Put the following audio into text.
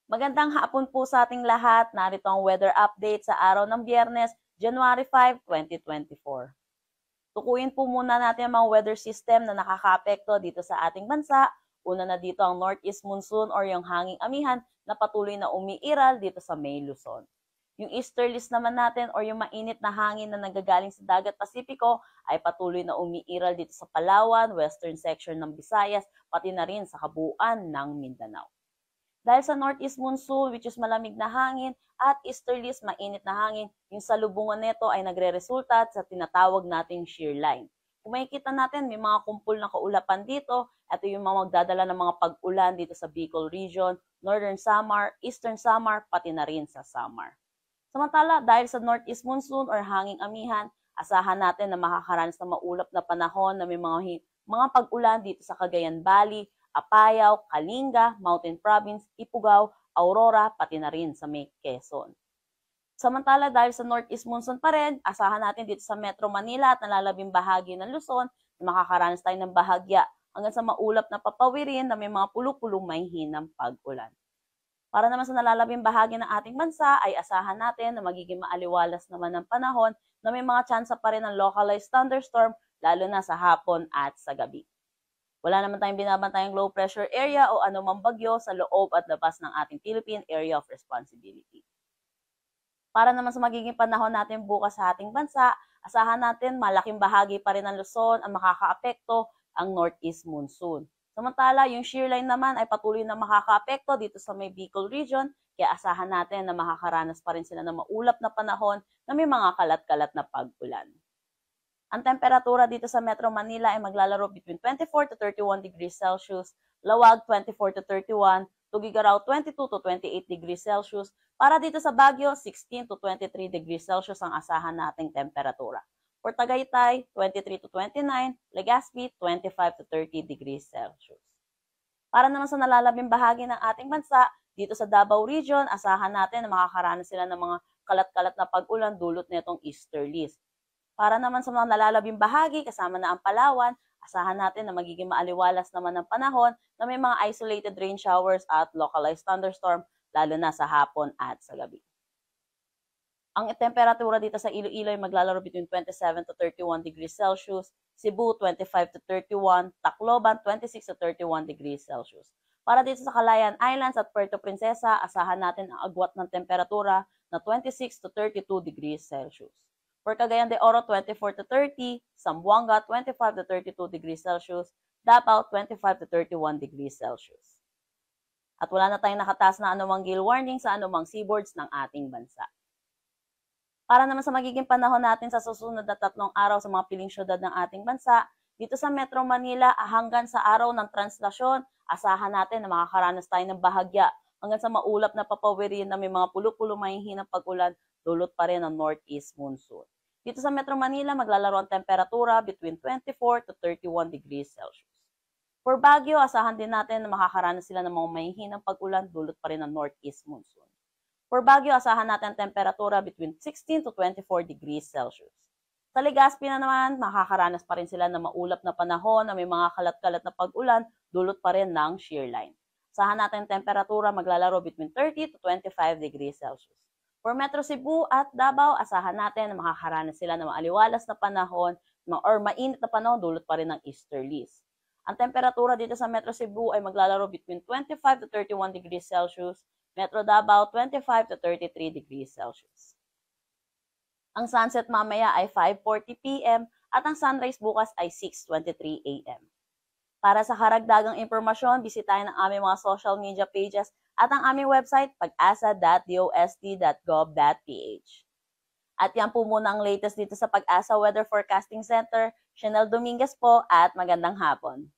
Magandang hapon po sa ating lahat. Narito ang weather update sa araw ng Biyernes, January 5, 2024. Tukuyin po muna natin ang mga weather system na nakakaapekto dito sa ating bansa. Una na dito ang northeast monsoon or yung hanging amihan na patuloy na umiiral dito sa May Luzon. Yung easterlies naman natin or yung mainit na hangin na nagagaling sa dagat Pasipiko ay patuloy na umiiral dito sa Palawan, western section ng Visayas, pati na rin sa kabuuan ng Mindanao. Dahil sa northeast monsoon, which is malamig na hangin, at easterlies, mainit na hangin, yung salubungan nito ay nagre-resulta sa tinatawag nating shear line. Kung makikita natin, may mga kumpul na kaulapan dito. Ito yung mga magdadala ng mga pag-ulan dito sa Bicol region, Northern Samar, Eastern Samar, pati na rin sa Samar. Samantala, dahil sa northeast monsoon or hanging amihan, asahan natin na makakaranas ng maulap na panahon na may mga pag-ulan dito sa Cagayan Valley, Apayao, Kalinga, Mountain Province, Ifugao, Aurora, pati na rin sa may Quezon. Samantala, dahil sa northeast monsoon pa rin, asahan natin dito sa Metro Manila at nalalabing bahagi ng Luzon na makakaranas tayo ng bahagya hanggang sa maulap na papawirin na may mga pulupulong may hinang pag-ulan. Para naman sa nalalabing bahagi ng ating bansa ay asahan natin na magiging maaliwalas naman ng panahon na may mga tsansa pa rin ng localized thunderstorm lalo na sa hapon at sa gabi. Wala naman tayong binabantayang low pressure area o anumang bagyo sa loob at labas ng ating Philippine Area of Responsibility. Para naman sa magiging panahon natin bukas sa ating bansa, asahan natin malaking bahagi pa rin ng Luzon ang makakaapekto ang northeast monsoon. Samantala, yung shear line naman ay patuloy na makakaapekto dito sa may Bicol region, kaya asahan natin na makakaranas pa rin sila ng maulap na panahon na may mga kalat-kalat na pag-ulan. Ang temperatura dito sa Metro Manila ay maglalaro between 24 to 31 degrees Celsius, Lawag 24 to 31, Tugigaraw 22 to 28 degrees Celsius, para dito sa Baguio 16 to 23 degrees Celsius ang asahan nating temperatura. For Tagaytay, 23 to 29, Legazpi 25 to 30 degrees Celsius. Para naman sa nalalabing bahagi ng ating bansa, dito sa Davao Region, asahan natin na makakaranas sila ng mga kalat-kalat na pag-ulan dulot nitong easterlies. Para naman sa mga nalalabing bahagi, kasama na ang Palawan, asahan natin na magiging maaliwalas naman ng panahon na may mga isolated rain showers at localized thunderstorm, lalo na sa hapon at sa gabi. Ang temperatura dito sa Iloilo ay maglalaro between 27 to 31 degrees Celsius, Cebu 25 to 31, Tacloban 26 to 31 degrees Celsius. Para dito sa Calayan Islands at Puerto Princesa, asahan natin ang agwat ng temperatura na 26 to 32 degrees Celsius. For Cagayan de Oro, 24 to 30, Zamboanga, 25 to 32 degrees Celsius, Davao, 25 to 31 degrees Celsius. At wala na tayong nakataas na anumang gale warning sa anumang seaboards ng ating bansa. Para naman sa magiging panahon natin sa susunod na 3 araw sa mga piling syudad ng ating bansa, dito sa Metro Manila hanggang sa araw ng translasyon, asahan natin na makakaranas tayo ng bahagya hanggang sa maulap na papawirin na may mga pulo-pulo mahihinang pag-ulan, dulot pa rin ng northeast monsoon. Dito sa Metro Manila, maglalaro ang temperatura between 24 to 31 degrees Celsius. For Baguio, asahan din natin na makakaranas sila ng mga mahihinang pag-ulan, dulot pa rin ng northeast monsoon. For Baguio, asahan natin ang temperatura between 16 to 24 degrees Celsius. Sa Legazpi na naman, makakaranas pa rin sila ng maulap na panahon na may mga kalat-kalat na pag-ulan, dulot pa rin ng shear line. Asahan natin ang temperatura maglalaro between 30 to 25 degrees Celsius. For Metro Cebu at Davao, asahan natin na makakaranas sila ng maaliwalas na panahon or mainit na panahon dulot pa rin ng easterlies. Ang temperatura dito sa Metro Cebu ay maglalaro between 25 to 31 degrees Celsius, Metro Davao 25 to 33 degrees Celsius. Ang sunset mamaya ay 5:40 p.m. at ang sunrise bukas ay 6:23 a.m. Para sa karagdagang impormasyon, bisitahin ang aming mga social media pages at ang aming website pag-asa.dost.gov.ph. At yan po muna ang latest dito sa Pag-asa Weather Forecasting Center. Chanel Dominguez po at magandang hapon.